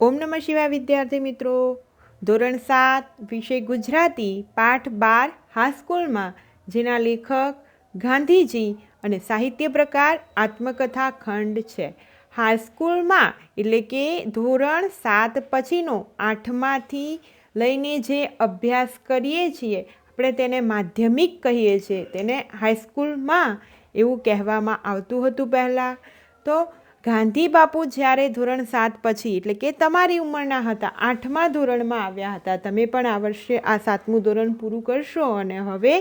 ઓમ નમઃ શિવાય વિદ્યાર્થી મિત્રો, ધોરણ 7 વિષય ગુજરાતી પાઠ 12 હાઈસ્કૂલમાં, જેના લેખક ગાંધીજી અને સાહિત્ય પ્રકાર આત્મકથા ખંડ છે. હાઈસ્કૂલમાં એટલે કે ધોરણ 7 પછીનો 8માંથી લઈને જે અભ્યાસ કરીએ છીએ આપણે તેને માધ્યમિક કહીએ છીએ. તેને હાઈસ્કૂલમાં એવું કહેવામાં આવતું હતું પહેલાં. તો ગાંધી બાપુ જ્યારે ધોરણ 7 પછી એટલે કે તમારી ઉંમરના હતા, 8મા ધોરણમાં આવ્યા હતા. તમે પણ આ વર્ષે આ 7મું ધોરણ પૂરું કરશો અને હવે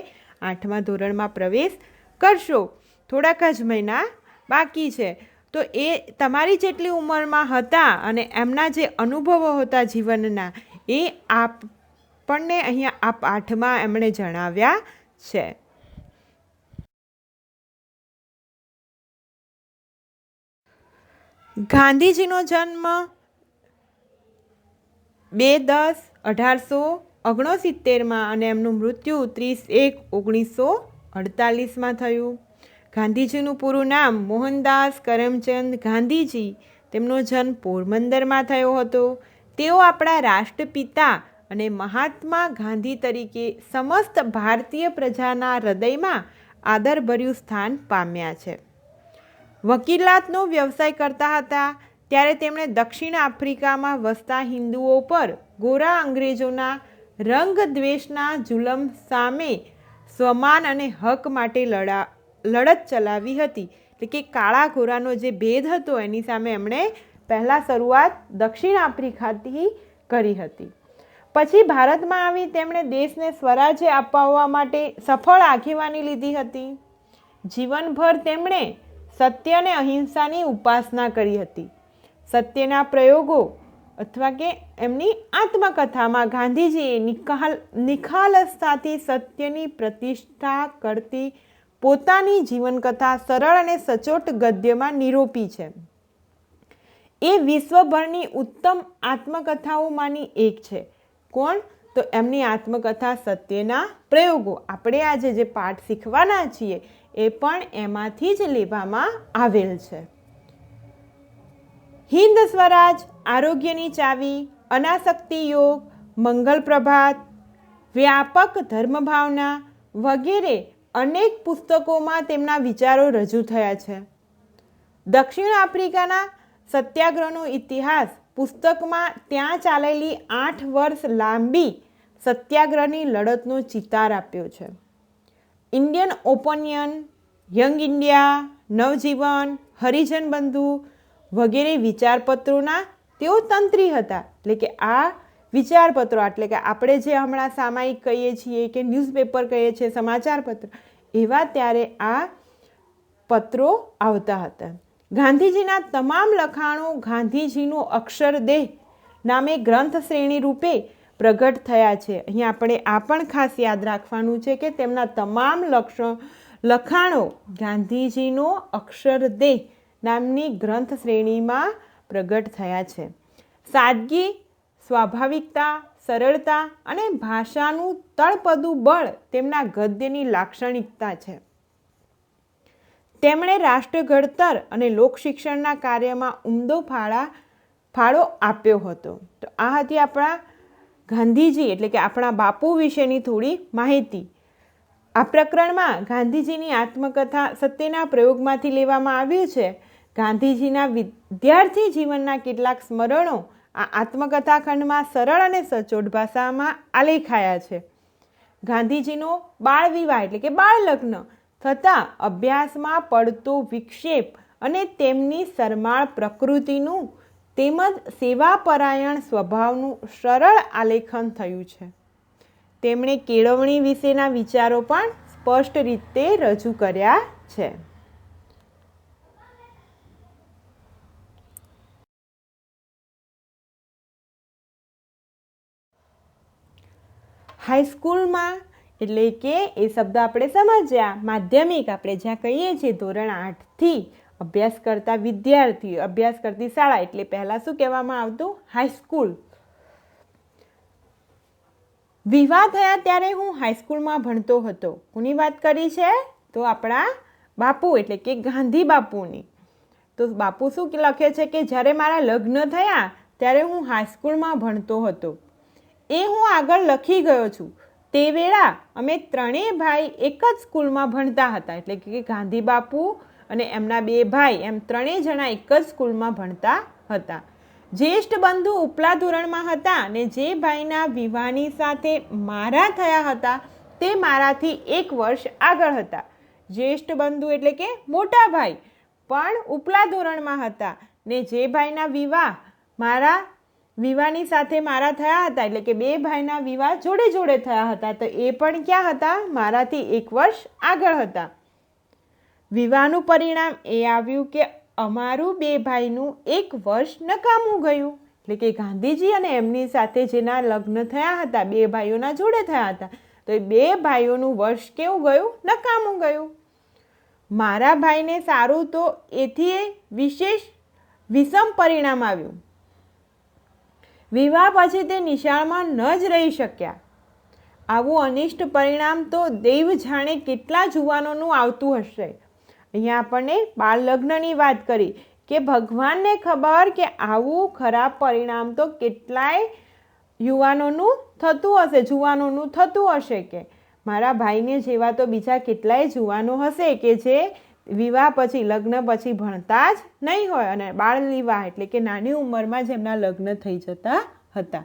8મા ધોરણમાં પ્રવેશ કરશો. થોડાક જ મહિના બાકી છે. તો એ તમારી જેટલી ઉંમરમાં હતા અને એમના જે અનુભવો હતા જીવનના, એ આપણને અહીંયા આ પાઠમાં એમણે જણાવ્યા છે. ગાંધીજીનો જન્મ 2/10/1869 અને એમનું મૃત્યુ 30/1/1948 થયું. ગાંધીજીનું પૂરું નામ મોહનદાસ કરમચંદ ગાંધીજી. તેમનો જન્મ પોરબંદરમાં થયો હતો. તેઓ આપણા રાષ્ટ્રપિતા અને મહાત્મા ગાંધી તરીકે સમસ્ત ભારતીય પ્રજાના હૃદયમાં આદરભર્યું સ્થાન પામ્યા છે. વકીલાતનો વ્યવસાય કરતા હતા ત્યારે તેમણે દક્ષિણ આફ્રિકામાં વસતા હિન્દુઓ પર ગોરા અંગ્રેજોના રંગદ્વેષના જુલમ સામે સ્વમાન અને હક માટે લડત ચલાવી હતી. એટલે કે કાળા ગોરાનો જે ભેદ હતો એની સામે એમણે પહેલાં શરૂઆત દક્ષિણ આફ્રિકાથી કરી હતી. પછી ભારતમાં આવી તેમણે દેશને સ્વરાજ્ય અપાવવા માટે સફળ આગેવાની લીધી હતી. જીવનભર તેમણે સત્ય અને અહિંસાની ઉપાસના કરી હતી. સત્યના પ્રયોગો અથવા કે એમની આત્મકથામાં ગાંધીજીએ નિખાલસતાથી સત્યની પ્રતિષ્ઠા કરતી પોતાની જીવનકથા સરળ અને સચોટ ગદ્યમાં નિરૂપી છે. એ વિશ્વભરની ઉત્તમ આત્મકથાઓમાંની એક છે. કોણ? તો એમની આત્મકથા સત્યના પ્રયોગો. આપણે આજે જે પાઠ શીખવાના છીએ એ પણ એમાંથી જ લેવામાં આવેલ છે. હિન્દ સ્વરાજ, આરોગ્યની ચાવી, અનાસક્તિ યોગ, મંગલ પ્રભાત, વ્યાપક ધર્મભાવના વગેરે અનેક પુસ્તકોમાં તેમના વિચારો રજૂ થયા છે. દક્ષિણ આફ્રિકાના સત્યાગ્રહનો ઇતિહાસ પુસ્તકમાં ત્યાં ચાલેલી 8 વર્ષ લાંબી સત્યાગ્રહની લડતનો ચિતાર આપ્યો છે. ઇન્ડિયન ઓપિનિયન, યંગ ઇન્ડિયા, નવજીવન, હરિજન બંધુ વગેરે વિચારપત્રોના તેઓ તંત્રી હતા. એટલે કે આ વિચારપત્રો એટલે કે આપણે જે હમણાં સામાયિક કહીએ છીએ કે ન્યૂઝપેપર કહીએ છીએ, સમાચારપત્ર, એવા ત્યારે આ પત્રો આવતા હતા. ગાંધીજીના તમામ લખાણો ગાંધીજીનો અક્ષરદેહ નામે ગ્રંથ શ્રેણી રૂપે પ્રગટ થયા છે. અહીંયા આપણે આ પણ ખાસ યાદ રાખવાનું છે કે તેમના તમામ લખાણો ગાંધીજીનો અક્ષરદેહ નામની ગ્રંથ શ્રેણીમાં પ્રગટ થયા છે. સાદગી, સ્વાભાવિકતા, સરળતા અને ભાષાનું તળપદું બળ તેમના ગદ્યની લાક્ષણિકતા છે. તેમણે રાષ્ટ્ર ઘડતર અને લોકશિક્ષણના કાર્યમાં ઉમદો ફાળો આપ્યો હતો. તો આ હતી આપણા ગાંધીજી એટલે કે આપણા બાપુ વિશેની થોડી માહિતી. આ પ્રકરણમાં ગાંધીજીની આત્મકથા સત્યના પ્રયોગમાંથી લેવામાં આવ્યું છે. ગાંધીજીના વિદ્યાર્થી જીવનના કેટલાક સ્મરણો આ આત્મકથા ખંડમાં સરળ અને સચોટ ભાષામાં આલેખાયા છે. ગાંધીજીનો બાળ વિવાહ એટલે કે બાળ લગ્ન થતાં અભ્યાસમાં પડતો વિક્ષેપ અને તેમની શરમાળ પ્રકૃતિનું તેમજ સેવાપરાયણ સ્વભાવનું સરળ આલેખન થયું છે. તેમણે કેળવણી વિશેના વિચારો પણ સ્પષ્ટ રીતે રજૂ કર્યા છે. હાઈસ્કૂલમાં એટલે કે એ શબ્દ આપણે સમજ્યા. માધ્યમિક આપણે જ્યાં કહીએ છીએ ધોરણ 8થી અભ્યાસ કરતા વિદ્યાર્થી, અભ્યાસ કરતી શાળા, એટલે પહેલાં શું કહેવામાં આવતું? હાઈસ્કૂલ. વિવાહ થયા ત્યારે હું હાઈસ્કૂલમાં ભણતો હતો. કોની વાત કરી છે? તો આપણા બાપુ એટલે કે ગાંધી બાપુની. તો બાપુ શું લખે છે કે જ્યારે મારા લગ્ન થયા ત્યારે હું હાઈસ્કૂલમાં ભણતો હતો. એ હું આગળ લખી ગયો છું. તે વેળા અમે ત્રણેય ભાઈ એક જ સ્કૂલમાં ભણતા હતા. એટલે કે ગાંધી બાપુ અને એમના બે ભાઈ એમ ત્રણેય જણા એક જ સ્કૂલમાં ભણતા હતા. જ્યેષ્ઠ બંધુ ઉપલા ધોરણમાં હતા અને જે ભાઈના વિવાહની સાથે મારા થયા હતા તે મારાથી 1 વર્ષ આગળ હતા. જ્યેષ્ઠ બંધુ એટલે કે મોટા ભાઈ પણ ઉપલા ધોરણમાં હતા ને જે ભાઈના વિવાહની સાથે મારા થયા હતા એટલે કે બે ભાઈના વિવાહ જોડે જોડે થયા હતા તો એ પણ ક્યાં હતા? મારાથી 1 વર્ષ આગળ હતા. વિવાહનું પરિણામ એ આવ્યું કે અમારું બે ભાઈનું 1 વર્ષ નકામું ગયું. એટલે કે ગાંધીજી અને એમની સાથે જેના લગ્ન થયા હતા બે ભાઈઓના જોડે થયા હતા તો એ બે ભાઈઓનું વર્ષ કેવું ગયું? નકામું ગયું. મારા ભાઈને સારું તો એથી વિષમ પરિણામ આવ્યું. વિવાહ પછી તે નિશાળમાં ન જ રહી શક્યા. આવું અનિષ્ટ પરિણામ તો દૈવ જાણે કેટલા જુવાનોનું આવતું હશે. અહીંયા આપણને બાળ લગ્નની વાત કરી કે ભગવાનને ખબર કે આવું ખરાબ પરિણામ તો કેટલાય યુવાનોનું થતું હશે, જુવાનોનું થતું હશે. કે મારા ભાઈને જેવા તો બીજા કેટલાય જુવાનો હશે કે જે વિવાહ પછી લગ્ન પછી ભણતા જ નહીં હોય અને બાળ વિવાહ એટલે કે નાની ઉંમરમાં જ એમના લગ્ન થઈ જતા હતા.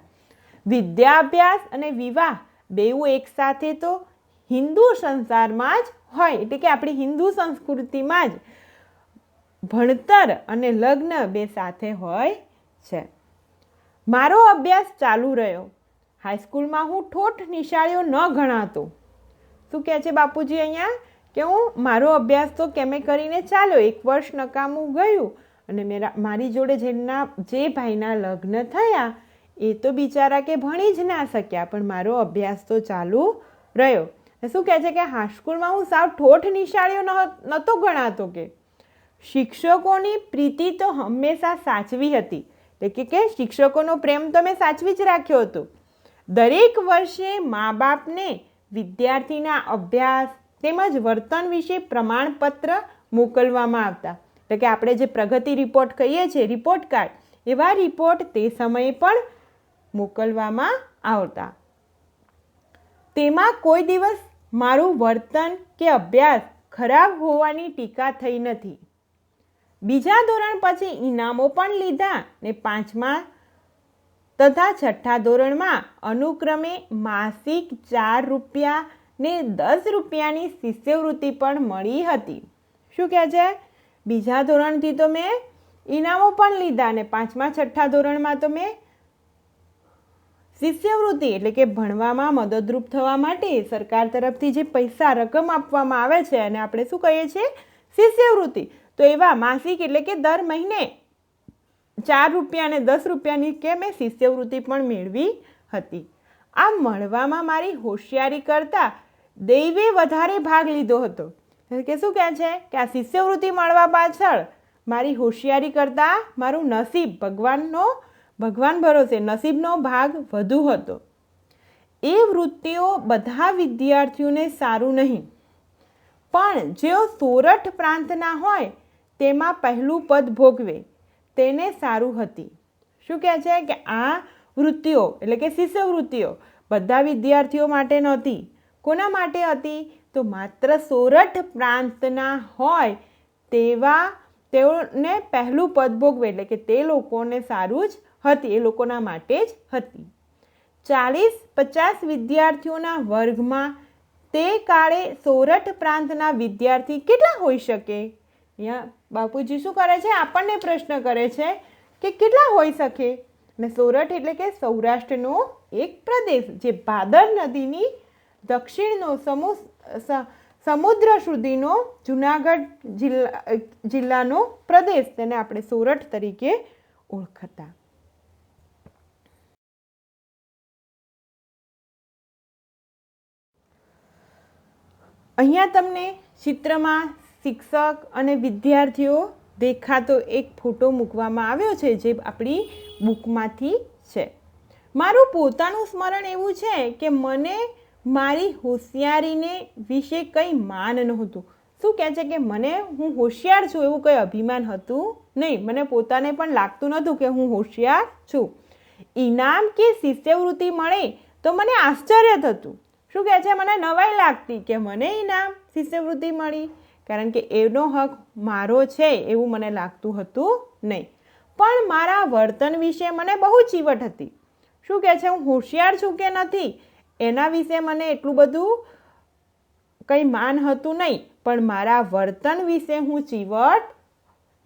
વિદ્યાભ્યાસ અને વિવાહ બેઉ એકસાથે તો હિન્દુ સંસારમાં જ હોય એટલે કે આપણી હિન્દુ સંસ્કૃતિમાં જ ભણતર અને લગ્ન બે સાથે હોય છે. મારો અભ્યાસ ચાલુ રહ્યો. હાઈસ્કૂલમાં હું ઠોઠ નિશાળીઓ ન ગણાતો. શું કહે છે બાપુજી અહીંયા? કે હું મારો અભ્યાસ તો કેમે કરીને ચાલ્યો, 1 વર્ષ નકામું ગયું અને મારી જોડે જે ભાઈના લગ્ન થયા એ તો બિચારા કે ભણી જ ના શક્યા પણ મારો અભ્યાસ તો ચાલુ રહ્યો. શું કહે છે કે હાઈસ્કૂલમાં હું સાવ ઠોઠ નિશાળીઓ નહોતો ગણાતો. કે શિક્ષકોની પ્રીતિ તો હંમેશા સાચવી હતી. એટલે કે શિક્ષકોનો પ્રેમ તો મેં સાચવી જ રાખ્યો હતો. દરેક વર્ષે મા બાપને વિદ્યાર્થીના અભ્યાસ તેમજ વર્તન વિશે પ્રમાણપત્ર મોકલવામાં આવતા. એટલે કે આપણે જે પ્રગતિ રિપોર્ટ કહીએ છીએ, રિપોર્ટ કાર્ડ, એવા રિપોર્ટ તે સમયે પણ મોકલવામાં આવતા. તેમાં કોઈ દિવસ મારું વર્તન કે અભ્યાસ ખરાબ હોવાની ટીકા થઈ નથી. બીજા ધોરણ પછી ઇનામો પણ લીધા ને 5મા તથા 6ઠ્ઠા ધોરણમાં અનુક્રમે માસિક 4 રૂપિયા ને 10 રૂપિયાની શિષ્યવૃત્તિ પણ મળી હતી. શું કહે છે? બીજા ધોરણથી તો મેં ઇનામો પણ લીધા અને 5મા 6ઠ્ઠા ધોરણમાં તો મેં શિષ્યવૃત્તિ એટલે કે ભણવામાં મદદરૂપ થવા માટે સરકાર તરફથી જે પૈસા રકમ આપવામાં આવે છે અને આપણે શું કહીએ છીએ? શિષ્યવૃત્તિ. તો એવા માસિક એટલે કે દર મહિને 4 રૂપિયા અને 10 રૂપિયાની કે મેં શિષ્યવૃત્તિ પણ મેળવી હતી. આ મળવામાં મારી હોશિયારી કરતાં દૈવે વધારે ભાગ લીધો હતો. કે શું કહે છે કે આ શિષ્યવૃત્તિ મળવા પાછળ મારી હોશિયારી કરતાં મારું નસીબ, ભગવાન ભરોસે નસીબનો ભાગ વધુ હતો. એ વૃત્તિઓ બધા વિદ્યાર્થીઓને સારું નહીં પણ જેઓ સોરઠ પ્રાંતના હોય તેમાં પહેલું પદ ભોગવે તેને સારું હતી. શું કહે છે કે આ વૃત્તિઓ એટલે કે શિષ્યવૃત્તિઓ બધા વિદ્યાર્થીઓ માટે નહોતી. કોના માટે હતી? તો માત્ર સોરઠ પ્રાંતના હોય તેઓને પહેલું પદ ભોગવે એટલે કે તે લોકોને સારું જ હતી, એ લોકોના માટે જ હતી. 40-50 વિદ્યાર્થીઓના વર્ગમાં તે કાળે સોરઠ પ્રાંતના વિદ્યાર્થી કેટલા હોઈ શકે? અહીંયા બાપુજી શું કરે છે? આપણને પ્રશ્ન કરે છે કે કેટલા હોઈ શકે? અને સોરઠ એટલે કે સૌરાષ્ટ્રનો એક પ્રદેશ જે ભાદર નદીની દક્ષિણનો સમુદ્ર સુધીનો જુનાગઢ જિલ્લાનો પ્રદેશ, તેને આપણે સોરઠ તરીકે ઓળખતા. અહીંયા તમને ચિત્રમાં શિક્ષક અને વિદ્યાર્થીઓ દેખાતો એક ફોટો મૂકવામાં આવ્યો છે જે આપણી બુકમાંથી છે. મારું પોતાનું સ્મરણ એવું છે કે મને મારી હોશિયારીને વિશે કંઈ માન નહોતું. શું કહે છે કે મને હું હોશિયાર છું એવું કંઈ અભિમાન હતું નહીં. મને પોતાને પણ લાગતું નહોતું કે હું હોશિયાર છું. ઇનામ કે શિષ્યવૃત્તિ મળે તો મને આશ્ચર્ય થતું. શું કહે છે? મને નવાઈ લાગતી કે મને ઇનામ શિષ્યવૃત્તિ મળી, કારણ કે એનો હક મારો છે એવું મને લાગતું હતું નહીં. પણ મારા વર્તન વિશે મને બહુ ચીવટ હતી. શું કહે છે? હું હોશિયાર છું કે નથી એના વિશે મને એટલું બધું કંઈ માન હતું નહીં, પણ મારા વર્તન વિશે હું ચીવટ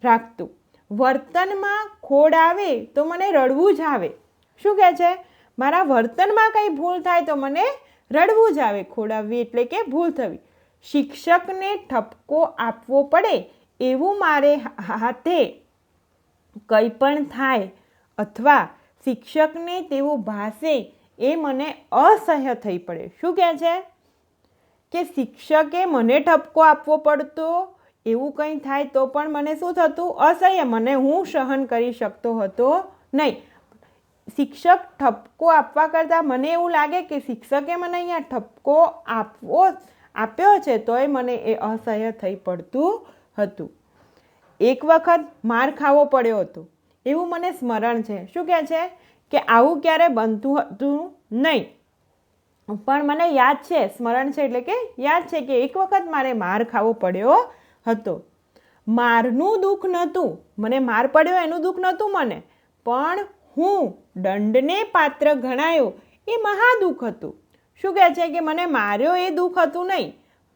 રાખતું. વર્તનમાં ખોડ આવે તો મને રડવું જ આવે. શું કહે છે? મારા વર્તનમાં કંઈ ભૂલ થાય તો મને રડવું જ આવે. ખોડ આવવી એટલે કે ભૂલ થવી. શિક્ષકને ઠપકો આપવો પડે એવું મારે હાથે કંઈ પણ થાય અથવા શિક્ષકને તેવું ભાષે એ મને અસહ્ય થઈ પડે. શું કહે છે? કે શિક્ષકે મને ઠપકો આપવો પડતો એવું કંઈ થાય તો પણ મને શું થતું? અસહ્ય. હું સહન કરી શકતો હતો નહીં. શિક્ષક ઠપકો આપવા કરતાં મને એવું લાગે કે શિક્ષકે મને અહીંયા ઠપકો આપ્યો છે તોય મને એ અસહ્ય થઈ પડતું હતું. એક વખત માર ખાવો પડ્યો હતો એવું મને સ્મરણ છે. શું કહે છે? કે આવું ક્યારે બનતું હતું નહીં, પણ મને યાદ છે, સ્મરણ છે એટલે કે યાદ છે કે એક વખત મારે માર ખાવો પડ્યો હતો. મારનું દુઃખ નહોતું, મને માર પડ્યો એનું દુઃખ નહોતું મને, પણ હું દંડને પાત્ર ગણાયો એ મહાદુઃખ હતું. શું કહે છે? કે મને માર્યો એ દુઃખ હતું નહીં,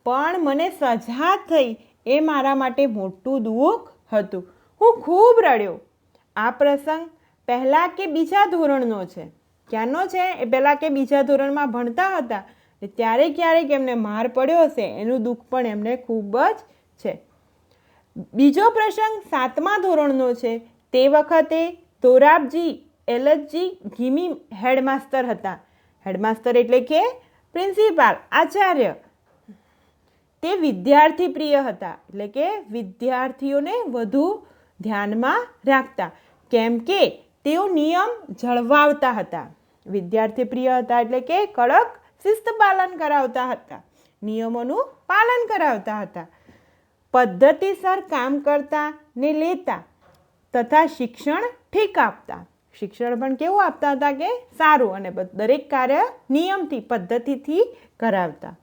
પણ મને સજા થઈ એ મારા માટે મોટું દુઃખ હતું. હું ખૂબ રડ્યો. આ પ્રસંગ પહેલાં કે બીજા ધોરણનો છે. ક્યાંનો છે? એ પહેલાં કે બીજા ધોરણમાં ભણતા હતા ત્યારે ક્યારેક એમને માર પડ્યો હશે એનું દુઃખ પણ એમને ખૂબ જ છે. બીજો પ્રસંગ 7મા ધોરણનો છે. તે વખતે તોરાબજી એલચજી ગીમી હેડમાસ્તર હતા. હેડમાસ્તર એટલે કે પ્રિન્સિપાલ, આચાર્ય. તે વિદ્યાર્થી પ્રિય હતા, એટલે કે વિદ્યાર્થીઓને વધુ ધ્યાનમાં રાખતા, કેમ કે તેઓ નિયમ જળવાવતા હતા. વિદ્યાર્થી પ્રિય હતા એટલે કે કડક શિસ્ત પાલન કરાવતા હતા, નિયમોનું પાલન કરાવતા હતા, પદ્ધતિસર કામ કરતા ને લેતા તથા શિક્ષણ ઠીક આપતા. શિક્ષણ પણ કેવું આપતા હતા કે સારું, અને દરેક કાર્ય નિયમથી પદ્ધતિથી કરાવતા.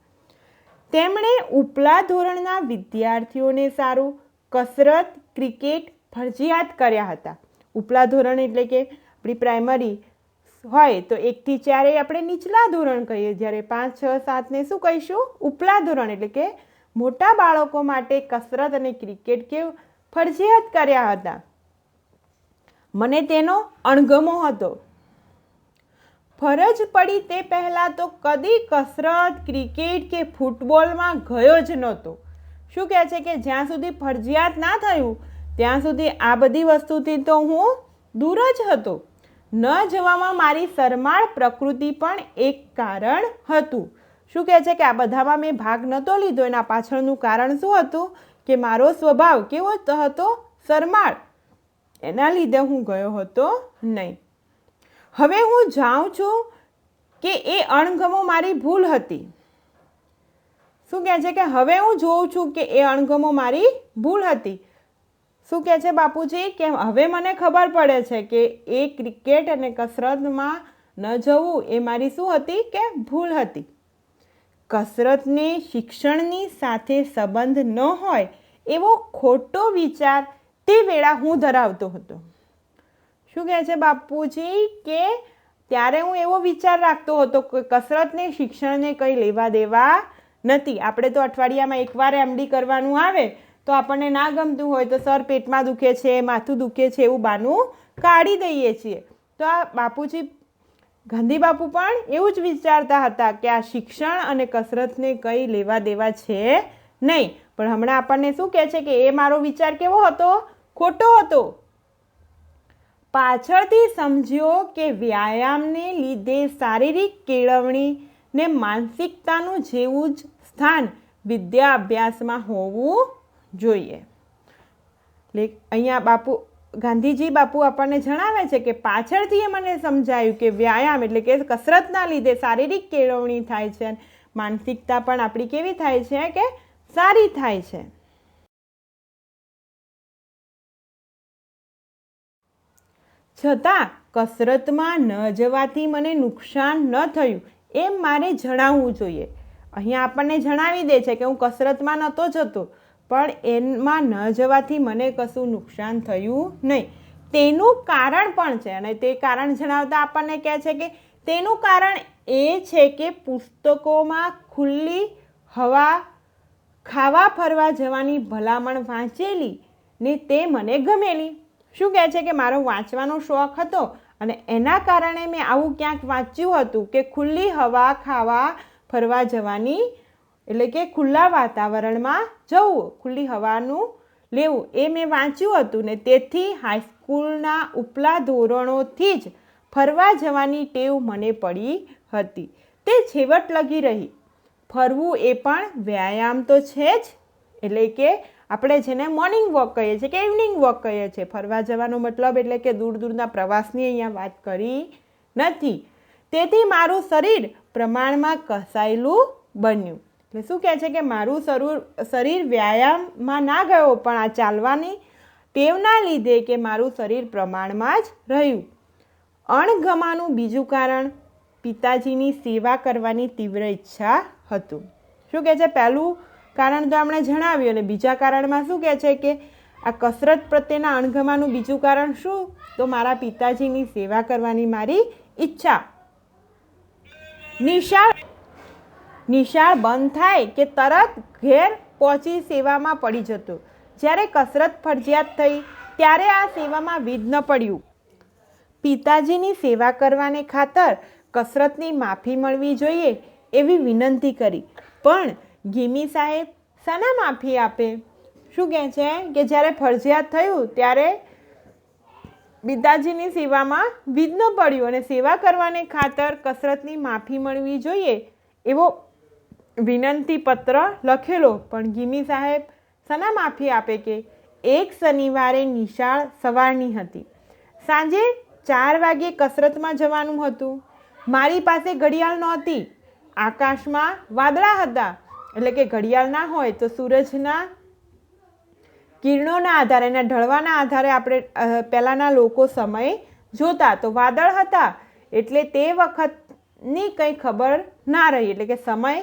તેમણે ઉપલા ધોરણના વિદ્યાર્થીઓને સારું કસરત, ક્રિકેટ ફરજિયાત કર્યા હતા. ઉપલા ધોરણ એટલે કે આપણી પ્રાઇમરી હોય તો 1 થી 4 આપણે નીચલા ધોરણ કહીએ, જ્યારે 5, 6, 7ને શું કહીશું? ઉપલા ધોરણ. એટલે કે મોટા બાળકો માટે કસરત અને ક્રિકેટ કેવું ફરજિયાત કર્યા હતા. મને તેનો અણગમો હતો. ફરજ પડી તે પહેલાં તો કદી કસરત, ક્રિકેટ કે ફૂટબોલમાં ગયો જ નહોતો. શું કહે છે? કે જ્યાં સુધી ફરજિયાત ના થયું ત્યાં સુધી આ બધી વસ્તુથી તો હું દૂર જ હતો. ન જવામાં મારી શરમાળ પ્રકૃતિ પણ એક કારણ હતું. શું કહે છે? કે આ બધામાં મેં ભાગ નહોતો લીધો એના પાછળનું કારણ શું હતું? કે મારો સ્વભાવ કેવો હતો? શરમાળ. એના લીધે હું ગયો હતો નહીં. હવે હું જાઉં છું કે એ અણગમો મારી ભૂલ હતી. શું કહે છે? કે હવે હું જોઉં છું કે એ અણગમો મારી ભૂલ હતી. શું કહે છે બાપુજી? કે હવે મને ખબર પડે છે કે એ ક્રિકેટ અને કસરતમાં ન જવું એ મારી શું હતી? કે ભૂલ હતી. કસરતને શિક્ષણની સાથે સંબંધ ન હોય એવો ખોટો વિચાર તે વેળા હું ધરાવતો હતો. શું કહે છે બાપુજી? કે ત્યારે હું એવો વિચાર રાખતો હતો કે કસરતને શિક્ષણને કંઈ લેવા દેવા નથી. આપણે તો અઠવાડિયામાં એકવાર MD કરવાનું આવે તો આપણને ના ગમતું હોય તો સર પેટમાં દુખે છે, માથું દુખે છે એવું બાનું કાઢી દઈએ છીએ. તો આ બાપુજી ગાંધી બાપુ પણ એવું જ વિચારતા હતા કે આ શિક્ષણ અને કસરતને કંઈ લેવા દેવા છે નહીં. પણ હમણાં આપણને શું કહે છે? કે એ મારો વિચાર કેવો હતો? ખોટો હતો. પાછળથી સમજ્યો કે વ્યાયામને લીધે શારીરિક કેળવણી ને માનસિકતાનું જેવું જ સ્થાન વિદ્યા અભ્યાસમાં હોવું જોઈએ. એટલે અહીંયા ગાંધીજી બાપુ આપણને જણાવે છે કે પાછળથી એ મને સમજાયું કે વ્યાયામ એટલે કે કસરતના લીધે શારીરિક કેળવણી થાય છે, માનસિકતા પણ આપણી કેવી થાય છે? કે સારી થાય છે. છતાં કસરતમાં ન જવાથી મને નુકસાન ન થયું એમ મારે જણાવવું જોઈએ. અહીંયા આપણને જણાવી દે છે કે હું કસરતમાં નહોતો જતો, પણ એમાં ન જવાથી મને કશું નુકસાન થયું નહીં. તેનું કારણ પણ છે, અને તે કારણ જણાવતા આપણને કહે છે કે તેનું કારણ એ છે કે પુસ્તકોમાં ખુલ્લી હવા ખાવા ફરવા જવાની ભલામણ વાંચેલી ને તે મને ગમેલી. શું કહે છે કે મારો વાંચવાનો શોખ હતો અને એના કારણે મેં આવું ક્યાંક વાંચ્યું હતું કે ખુલ્લી હવા ખાવા ફરવા જવાની, એટલે કે ખુલ્લા વાતાવરણમાં જવું, ખુલ્લી હવાનું લેવું, એ મેં વાંચ્યું હતું ને તેથી હાઈસ્કૂલના ઉપલા ધોરણોથી જ ફરવા જવાની ટેવ મને પડી હતી. તે છેવટ લગી રહી. ફરવું એ પણ વ્યાયામ તો છે જ, એટલે કે આપણે જેને મોર્નિંગ વોક કહીએ છીએ કે ઇવનિંગ વોક કહીએ છીએ. ફરવા જવાનો મતલબ એટલે કે દૂર દૂરના પ્રવાસની અહીંયા વાત કરી નથી. તેથી મારું શરીર પ્રમાણમાં કસાયેલું બન્યું. એટલે શું કહે છે કે મારું શરીર વ્યાયામમાં ના ગયો, પણ આ ચાલવાની ટેવના લીધે કે મારું શરીર પ્રમાણમાં જ રહ્યું. અણગમાનું બીજું કારણ પિતાજીની સેવા કરવાની તીવ્ર ઈચ્છા હતું. શું કહે છે? પહેલું કારણ તો આપણે જણાવ્યું, અને બીજા કારણમાં શું કહે છે કે આ કસરત પ્રત્યેના અણગમાનું બીજું કારણ શું? તો મારા પિતાજીની સેવા કરવાની મારી ઈચ્છા. નિશાળ બંધ થાય કે તરત ઘેર પહોંચી સેવામાં પડી જતો. જ્યારે કસરત ફરજિયાત થઈ ત્યારે આ સેવામાં વિઘ્ન પડ્યું. પિતાજીની સેવા કરવાને ખાતર કસરતની માફી મળવી જોઈએ એવી વિનંતી કરી, પણ ગિમી સાહેબ શાના માફી આપે? શું કહે છે કે જ્યારે ફરજિયાત થયું ત્યારે પિતાજીની સેવામાં વિઘ્ન પડ્યું અને સેવા કરવાને ખાતર કસરતની માફી મળવી જોઈએ એવો વિનંતી પત્ર લખેલો, પણ ગિમી સાહેબ શાના માફી આપે કે એક શનિવારે નિશાળ સવારની હતી. સાંજે 4 વાગ્યે કસરતમાં જવાનું હતું. મારી પાસે ઘડિયાળ નહોતી. આકાશમાં વાદળા હતા, એટલે કે ઘડિયાળ ના હોય તો સૂરજના કિરણોના આધારે, એના ઢળવાના આધારે આપણે પહેલાંના લોકો સમય જોતા. તો વાદળ હતા એટલે તે વખતની કંઈ ખબર ના રહી, એટલે કે સમય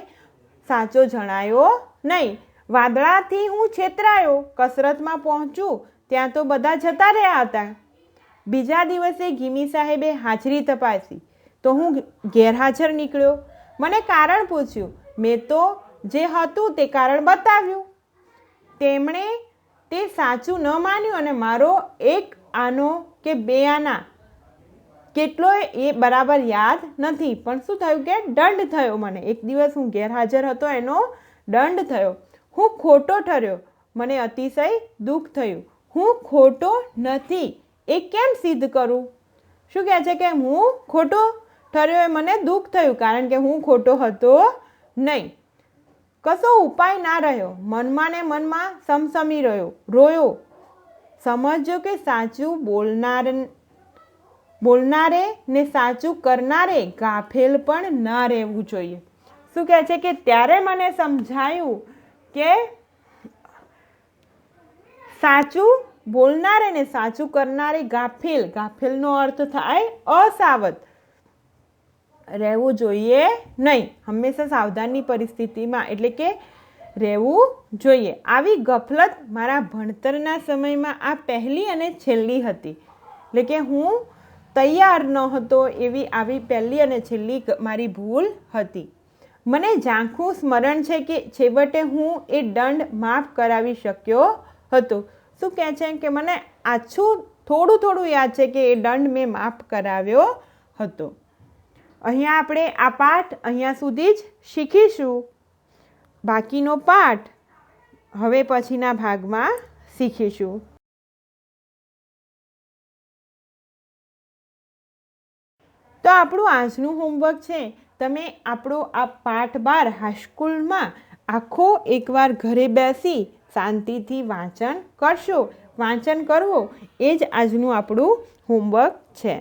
સાચો જણાયો નહીં. વાદળાથી હું છેતરાયો. કસરતમાં પહોંચું ત્યાં તો બધા જતા રહ્યા હતા. બીજા દિવસે ગિમી સાહેબે હાજરી તપાસી તો હું ગેરહાજર નીકળ્યો. મને કારણ પૂછ્યું. મેં તો જે હતું તે કારણ બતાવ્યું. તેમણે તે સાચું ન માન્યું અને મારો 1 આનો કે 2 આના કેટલો એ બરાબર યાદ નથી, પણ શું થયું કે દંડ થયો મને. એક દિવસ હું ગેરહાજર હતો એનો દંડ થયો. હું ખોટો ઠર્યો. મને અતિશય દુઃખ થયું. હું ખોટો નથી એ કેમ સિદ્ધ કરું? શું કહે છે કે હું ખોટો ઠર્યો એ મને દુઃખ થયું કારણ કે હું ખોટો હતો નહીં. કશો ઉપાય ના રહ્યો. મનમાં ને મનમાં સમસમી રોયો. સમજ્યો કે સાચું બોલનારે ને સાચું કરનારે ગાફેલ પણ ના રહેવું જોઈએ. શું કહે છે કે ત્યારે મને સમજાયું કે સાચું બોલનારે ને સાચું કરનારે ગાફેલનો અર્થ થાય અસાવધ રહેવું જોઈએ નહીં. હંમેશા સાવધાનની પરિસ્થિતિમાં એટલે કે રહેવું જોઈએ. આવી ગફલત મારા ભણતરના સમયમાં આ પહેલી અને છેલ્લી હતી. એટલે કે હું તૈયાર ન હતો એવી આવી પહેલી અને છેલ્લી મારી ભૂલ હતી. મને ઝાંખું સ્મરણ છે કે છેવટે હું એ દંડ માફ કરાવી શક્યો હતો. શું કહે છે કે મને આછું થોડું યાદ છે કે એ દંડ મેં માફ કરાવ્યો હતો. અહીંયા આપણે આ પાઠ અહીંયા સુધી જ શીખીશું. બાકીનો પાઠ હવે પછીના ભાગમાં શીખીશું. તો આપણું આજનું હોમવર્ક છે, તમે આપણો આ પાઠ 12 હાઈસ્કૂલમાં આખો એકવાર ઘરે બેસી શાંતિથી વાંચન કરશો. વાંચન કરવો એ જ આજનું આપણું હોમવર્ક છે.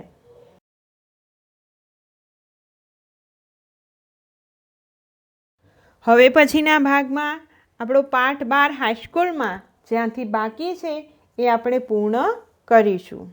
હવે પછીના ભાગમાં આપણો પાઠ 12 હાઈસ્કૂલમાં જ્યાંથી બાકી છે એ આપણે પૂર્ણ કરીશું.